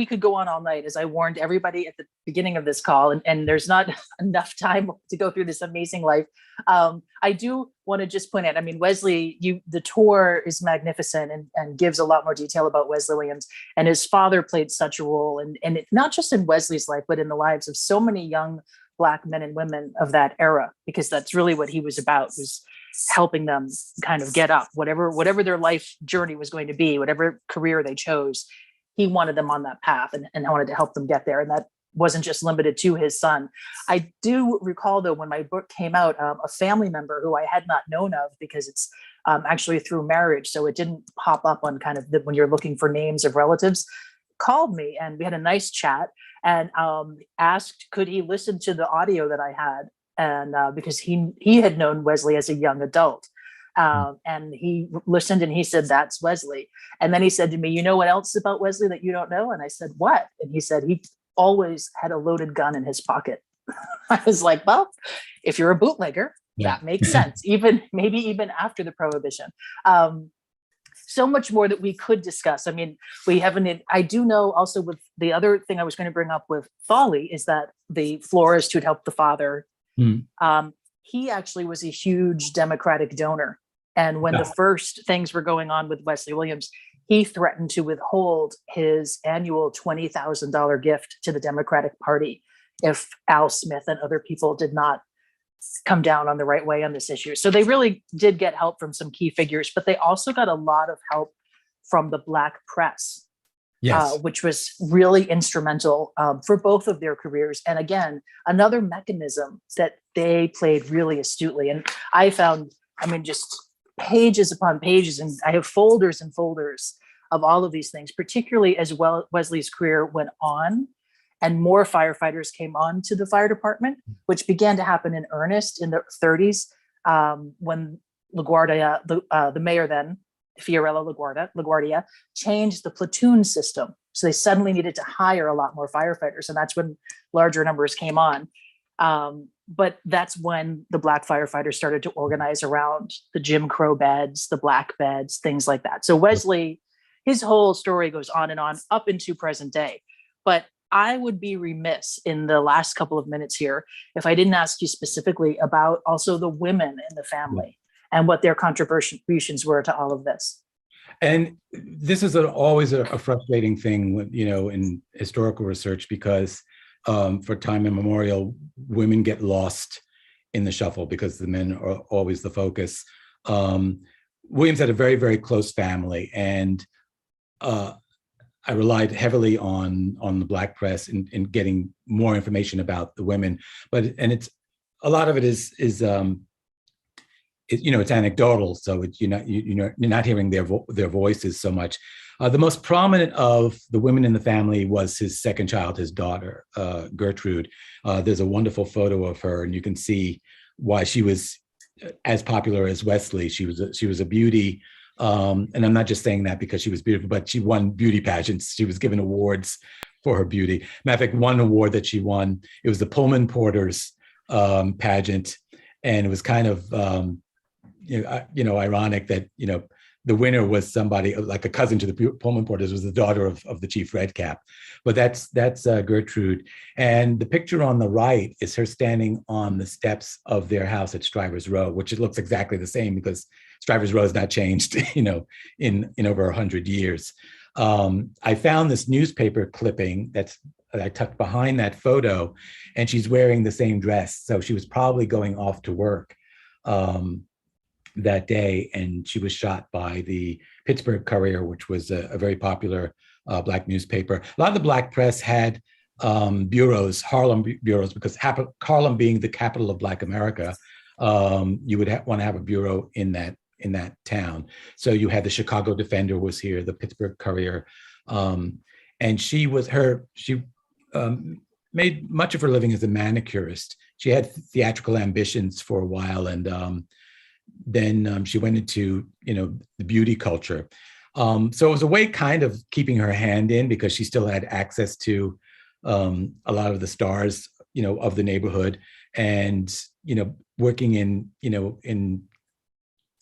could go on all night, as I warned everybody at the beginning of this call, and there's not enough time to go through this amazing life. I do want to just point out, I mean, Wesley, the tour is magnificent and gives a lot more detail about Wesley Williams, and his father played such a role, and not just in Wesley's life, but in the lives of so many young Black men and women of that era, because that's really what he was about, was helping them kind of get up, whatever their life journey was going to be, whatever career they chose. He wanted them on that path and wanted to help them get there. And that wasn't just limited to his son. I do recall, though, when my book came out, a family member who I had not known of, because it's actually through marriage, so it didn't pop up on kind of when you're looking for names of relatives, called me, and we had a nice chat, and asked could he listen to the audio that I had, and because he had known Wesley as a young adult. And he listened, and he said, "That's Wesley." And then he said to me, "You know what else about Wesley that you don't know?" And I said, "What?" And he said, "He always had a loaded gun in his pocket." I was like, well, if you're a bootlegger, that makes sense, maybe even after the Prohibition. So much more that we could discuss. I mean, I do know also, with the other thing I was going to bring up with Folly, is that the florist who'd helped the father, he actually was a huge Democratic donor. And when the first things were going on with Wesley Williams, he threatened to withhold his annual $20,000 gift to the Democratic Party if Al Smith and other people did not come down on the right way on this issue. So they really did get help from some key figures, but they also got a lot of help from the Black press, which was really instrumental for both of their careers. And again, another mechanism that they played really astutely. And I found, just pages upon pages, and I have folders and folders of all of these things, particularly as Wesley's career went on and more firefighters came on to the fire department, which began to happen in earnest in the 30s, when LaGuardia, the mayor then, Fiorello LaGuardia, changed the platoon system. So they suddenly needed to hire a lot more firefighters, and that's when larger numbers came on. But that's when the Black firefighters started to organize around the Jim Crow beds, the Black beds, things like that. So Wesley, his whole story goes on and on up into present day. But I would be remiss in the last couple of minutes here if I didn't ask you specifically about also the women in the family and what their contributions were to all of this. And this is always a frustrating thing, in historical research, because for time immemorial, women get lost in the shuffle because the men are always the focus. Williams had a very, very close family, and I relied heavily on the Black press in getting more information about the women. It's a lot of it is it's anecdotal, so you're not hearing their voices so much. The most prominent of the women in the family was his second child, his daughter, Gertrude. There's a wonderful photo of her, and you can see why she was as popular as Wesley. She was a beauty, and I'm not just saying that because she was beautiful, but she won beauty pageants. She was given awards for her beauty. Matter of fact, one award that she won, it was the Pullman Porters pageant, and it was kind of ironic that the winner was somebody like a cousin to the Pullman Porters, was the daughter of the chief redcap. But that's Gertrude. And the picture on the right is her standing on the steps of their house at Strivers Row, which it looks exactly the same because Strivers Row has not changed, in over 100 years. I found this newspaper clipping that I tucked behind that photo, and she's wearing the same dress. So she was probably going off to work that day, and she was shot by the Pittsburgh Courier, which was a very popular Black newspaper. A lot of the Black press had bureaus, Harlem bureaus, because Harlem being the capital of Black America, you would want to have a bureau in that town. So you had the Chicago Defender was here, the Pittsburgh Courier, and she made much of her living as a manicurist. She had theatrical ambitions for a while, and then she went into the beauty culture. So it was a way kind of keeping her hand in, because she still had access to a lot of the stars of the neighborhood, and working in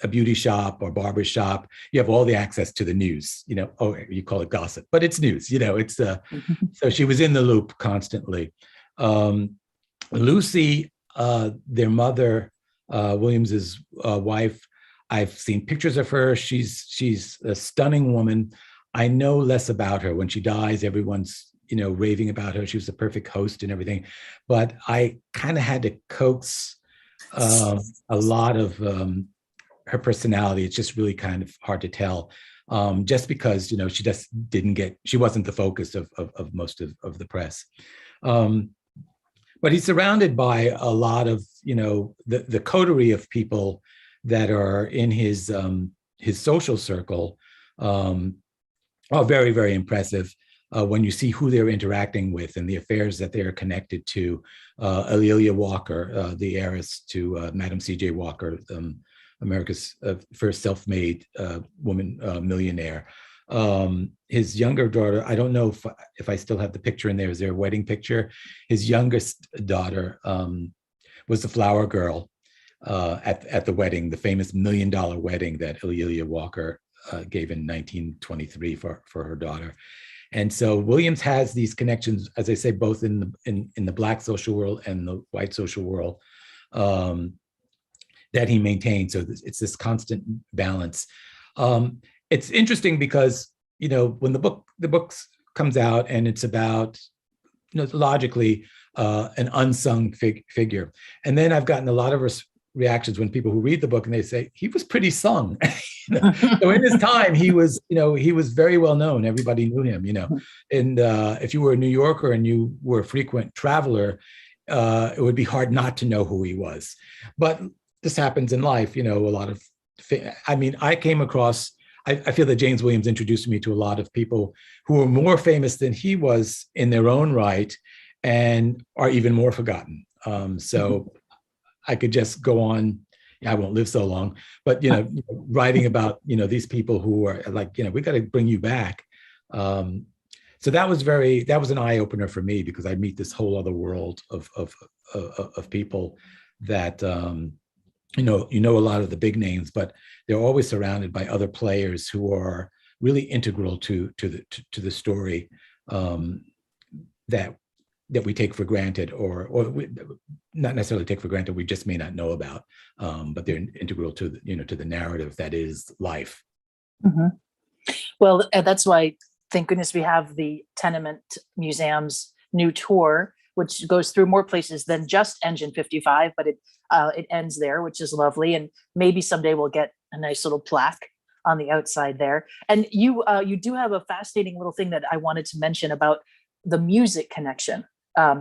a beauty shop or barber shop, you have all the access to the news, you call it gossip, but it's news, it's so she was in the loop constantly. Lucy, their mother, Williams's wife, I've seen pictures of her. She's a stunning woman. I know less about her. When she dies, everyone's, raving about her. She was the perfect host and everything. But I kind of had to coax a lot of her personality. It's just really kind of hard to tell, just because, she just she wasn't the focus of most of the press. But he's surrounded by a lot of, the coterie of people that are in his social circle are very, very impressive when you see who they're interacting with and the affairs that they're connected to. Aaliyah Walker, the heiress to Madam C.J. Walker, America's first self-made woman millionaire. His younger daughter, I don't know if I still have the picture in there. Is there a wedding picture? His youngest daughter was the flower girl at the wedding, the famous $1 million wedding that Aaliyah Walker gave in 1923 for her daughter. And so Williams has these connections, as I say, both in the Black social world and the white social world that he maintains. So it's this constant balance. It's interesting because, when the book comes out and it's about, logically an unsung figure. And then I've gotten a lot of reactions when people who read the book and they say, he was pretty sung. So in his time, he was very well known. Everybody knew him, and if you were a New Yorker and you were a frequent traveler, it would be hard not to know who he was. But this happens in life, a lot of, I came across, I feel that James Williams introduced me to a lot of people who were more famous than he was in their own right and are even more forgotten. So I could just go on. I won't live so long, but, writing about, these people who are like, we got to bring you back. So that was an eye opener for me because I meet this whole other world of people that, a lot of the big names, but they're always surrounded by other players who are really integral to the story that we take for granted, or we not necessarily take for granted. We just may not know about, but they're integral to the narrative that is life. Mm-hmm. Well, that's why, thank goodness, we have the Tenement Museum's new tour, which goes through more places than just Engine 55, but it ends there, which is lovely. And maybe someday we'll get a nice little plaque on the outside there. And you do have a fascinating little thing that I wanted to mention about the music connection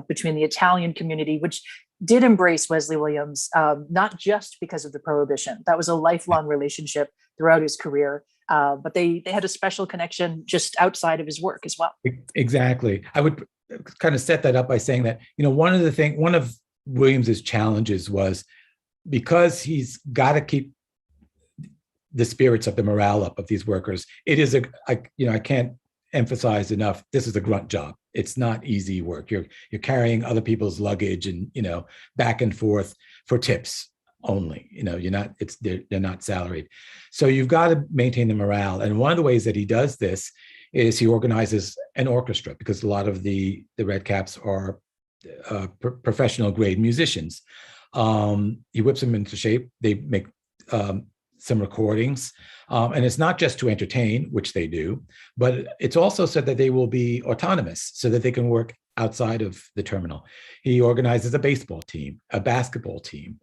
between the Italian community, which did embrace Wesley Williams, not just because of the Prohibition. That was a lifelong relationship throughout his career. But they had a special connection just outside of his work as well. Exactly. I would kind of set that up by saying that, one of Williams's challenges was, because he's got to keep the spirits up, the morale up of these workers. It is I can't emphasize enough, this is a grunt job. It's not easy work. You're carrying other people's luggage and, back and forth for tips only. They're not salaried. So you've got to maintain the morale. And one of the ways that he does this is he organizes an orchestra, because a lot of the Red Caps are professional grade musicians. He whips them into shape. They make some recordings. And it's not just to entertain, which they do, but it's also so that they will be autonomous, so that they can work outside of the terminal. He organizes a baseball team, a basketball team.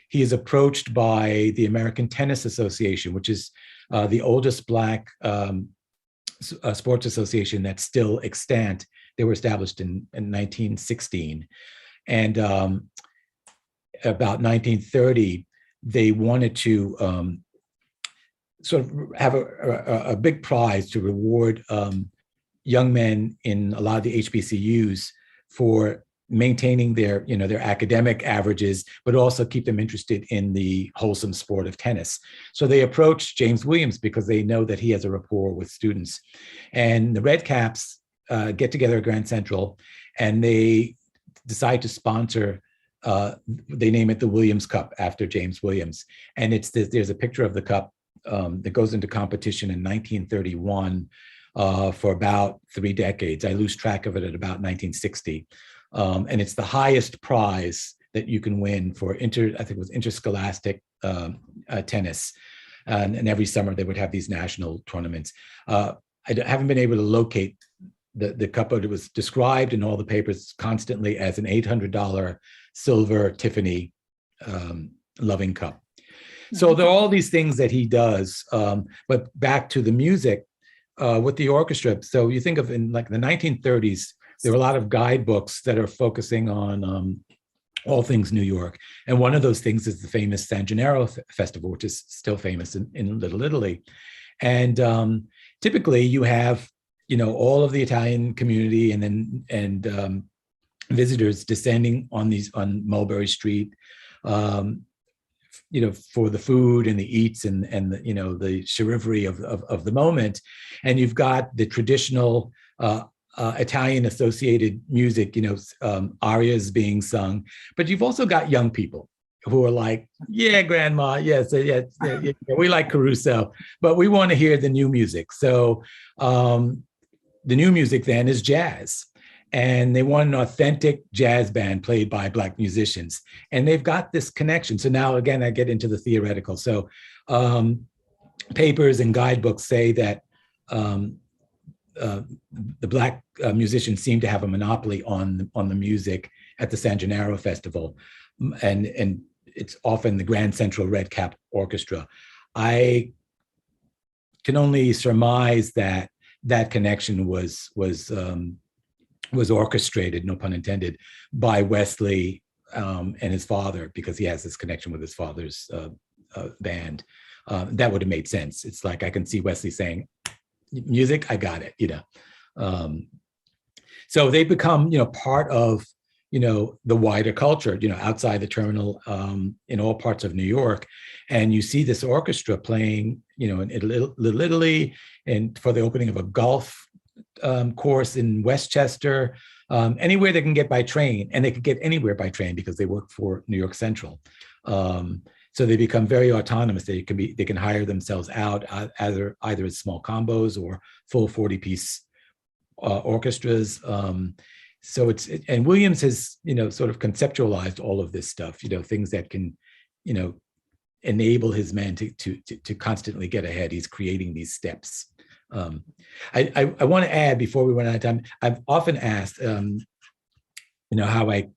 He is approached by the American Tennis Association, which is the oldest Black sports association that's still extant. They were established in 1916. And about 1930, they wanted to sort of have a big prize to reward young men in a lot of the HBCUs for maintaining their academic averages, but also keep them interested in the wholesome sport of tennis. So they approached James Williams because they know that he has a rapport with students. And the Red Caps get together at Grand Central, and they decide to sponsor they name it the Williams Cup after James Williams. And there's a picture of the cup that goes into competition in 1931 for about 3 decades. I lose track of it at about 1960. And it's the highest prize that you can win for I think it was interscholastic tennis. And every summer they would have these national tournaments. I haven't been able to locate the cup, but it was described in all the papers constantly as an $800 silver Tiffany loving cup. So there are all these things that he does. But back to the music with the orchestra. So you think of in like the 1930s, there were a lot of guidebooks that are focusing on all things New York. And one of those things is the famous San Gennaro Festival, which is still famous in Little Italy. And typically you have, all of the Italian community and visitors descending on Mulberry Street, for the food and the eats and the chivalry of the moment. And you've got the traditional Italian associated music, arias being sung, but you've also got young people who are like, yeah, grandma, yes, yeah, we like Caruso, but we want to hear the new music. So the new music then is jazz, and they want an authentic jazz band played by Black musicians, and they've got this connection. So now again, I get into the theoretical. So papers and guidebooks say that the Black musicians seem to have a monopoly on the music at the San Gennaro Festival, and it's often the Grand Central Red Cap Orchestra. I can only surmise that connection was orchestrated, no pun intended, by Wesley and his father, because he has this connection with his father's band. That would have made sense. It's like I can see Wesley saying, music, I got it, So they become, part of, the wider culture, outside the terminal, in all parts of New York. And you see this orchestra playing, in Little Italy, and for the opening of a golf course in Westchester, anywhere they can get by train, and they could get anywhere by train because they work for New York Central. So they become very autonomous. They can hire themselves out either as small combos or full 40-piece orchestras. So and Williams has, sort of conceptualized all of this stuff, things that can, enable his men to constantly get ahead. He's creating these steps. I want to add, before we run out of time, I've often asked, how I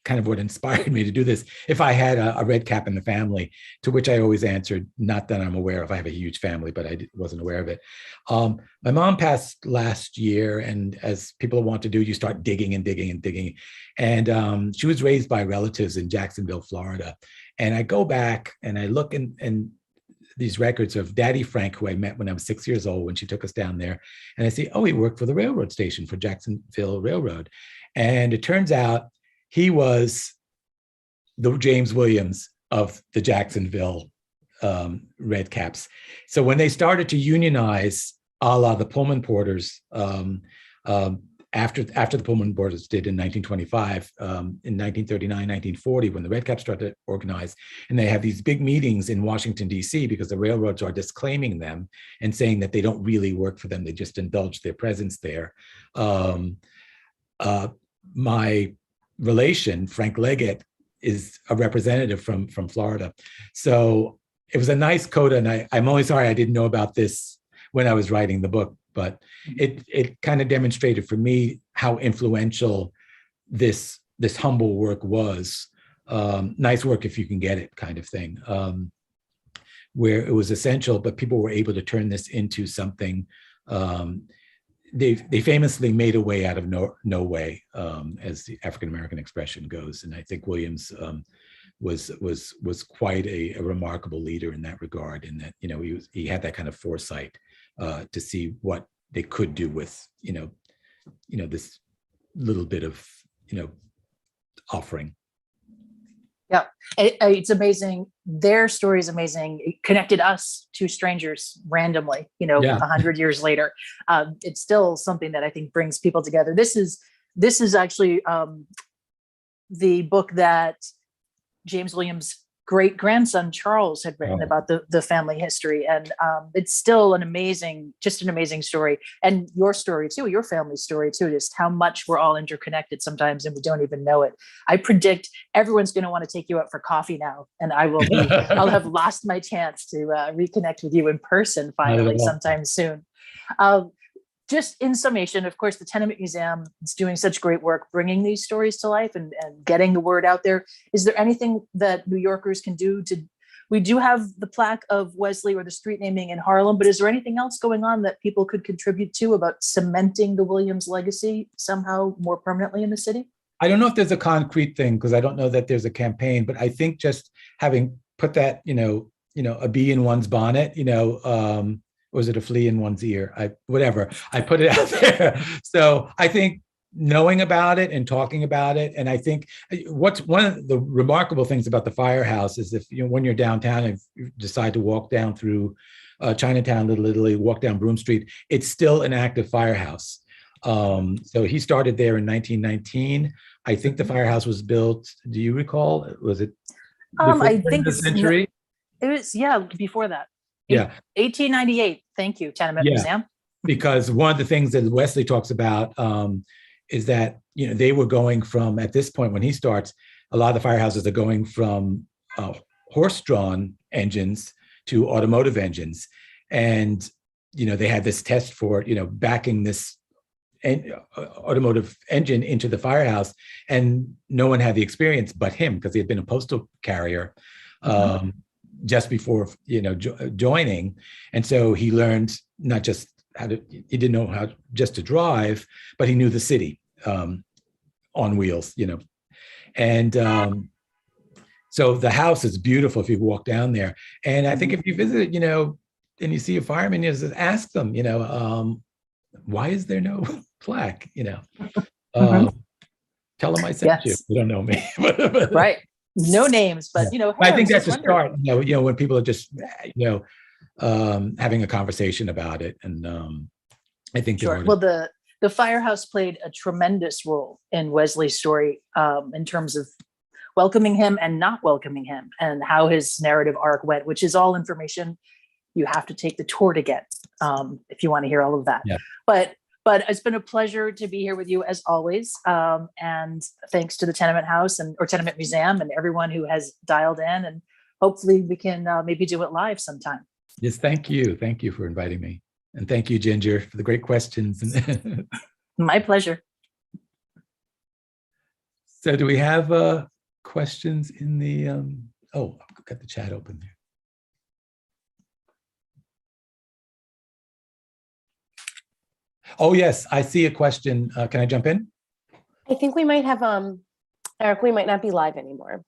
kind of what inspired me to do this, if I had a red cap in the family, to which I always answered, not that I'm aware of. I have a huge family, but I wasn't aware of it. My mom passed last year, and as people want to do, you start digging and digging and digging. And she was raised by relatives in Jacksonville, Florida. And I go back and I look in these records of Daddy Frank, who I met when I was 6 years old, when she took us down there. And I see, oh, he worked for the railroad station, for Jacksonville Railroad. And it turns out he was the James Williams of the Jacksonville Red Caps. So when they started to unionize, a la the Pullman Porters, after the Pullman Porters did in 1925, in 1939, 1940, when the Red Caps started to organize, and they have these big meetings in Washington, D.C., because the railroads are disclaiming them and saying that they don't really work for them. They just indulge their presence there. My relation, Frank Leggett, is a representative from Florida. So it was a nice coda, and I'm only sorry I didn't know about this when I was writing the book, but it kind of demonstrated for me how influential this humble work was. Nice work if you can get it, kind of thing, where it was essential, but people were able to turn this into something. They famously made a way out of no way, as the African-American expression goes. And I think Williams was quite a remarkable leader in that regard, in that, he had that kind of foresight to see what they could do with, this little bit of, offering. Yeah, it's amazing. Their story is amazing. It connected us to strangers randomly, 100 years later. It's still something that I think brings people together. This is actually the book that James Williams' great grandson Charles had written about the family history, and it's still just an amazing story, and your story too, your family story too, just how much we're all interconnected sometimes and we don't even know it. I predict everyone's going to want to take you out for coffee now, and I'll have lost my chance to reconnect with you in person finally sometime soon. Just in summation, of course, the Tenement Museum is doing such great work bringing these stories to life and getting the word out there. Is there anything that New Yorkers can do we do have the plaque of Wesley or the street naming in Harlem, but is there anything else going on that people could contribute to about cementing the Williams legacy somehow more permanently in the city? I don't know if there's a concrete thing, because I don't know that there's a campaign, but I think just having put that, a bee in one's bonnet, was it a flea in one's ear? Whatever. I put it out there. So I think knowing about it and talking about it, and I think what's one of the remarkable things about the firehouse is when you're downtown and you decide to walk down through Chinatown, Little Italy, walk down Broome Street, it's still an active firehouse. So he started there in 1919. I think the firehouse was built. Do you recall? Was it? I think the century. It was before that. Yeah. 1898. Thank you, Tenement Museum. Because one of the things that Wesley talks about is that, they were going from, at this point when he starts, a lot of the firehouses are going from horse-drawn engines to automotive engines. And, they had this test for, backing this automotive engine into the firehouse. And no one had the experience but him, because he had been a postal carrier. Just before joining, and so he learned not just he didn't know how just to drive, but he knew the city on wheels, and so the house is beautiful if you walk down there. And I think if you visit, and you see a fireman, you just ask them, why is there no plaque? Tell them I sent you. You don't know me, right? No names, but I think that's a start. When people are just having a conversation about it, and I think sure. Well, the firehouse played a tremendous role in Wesley's story in terms of welcoming him and not welcoming him, and how his narrative arc went, which is all information you have to take the tour to get if you want to hear all of that. Yeah. But it's been a pleasure to be here with you as always. And thanks to the Tenement House or Tenement Museum and everyone who has dialed in. And hopefully we can maybe do it live sometime. Yes, thank you. Thank you for inviting me. And thank you, Ginger, for the great questions. My pleasure. So do we have questions in the, I've got the chat open there. Oh, yes, I see a question. Can I jump in? I think we might have, Eric, we might not be live anymore.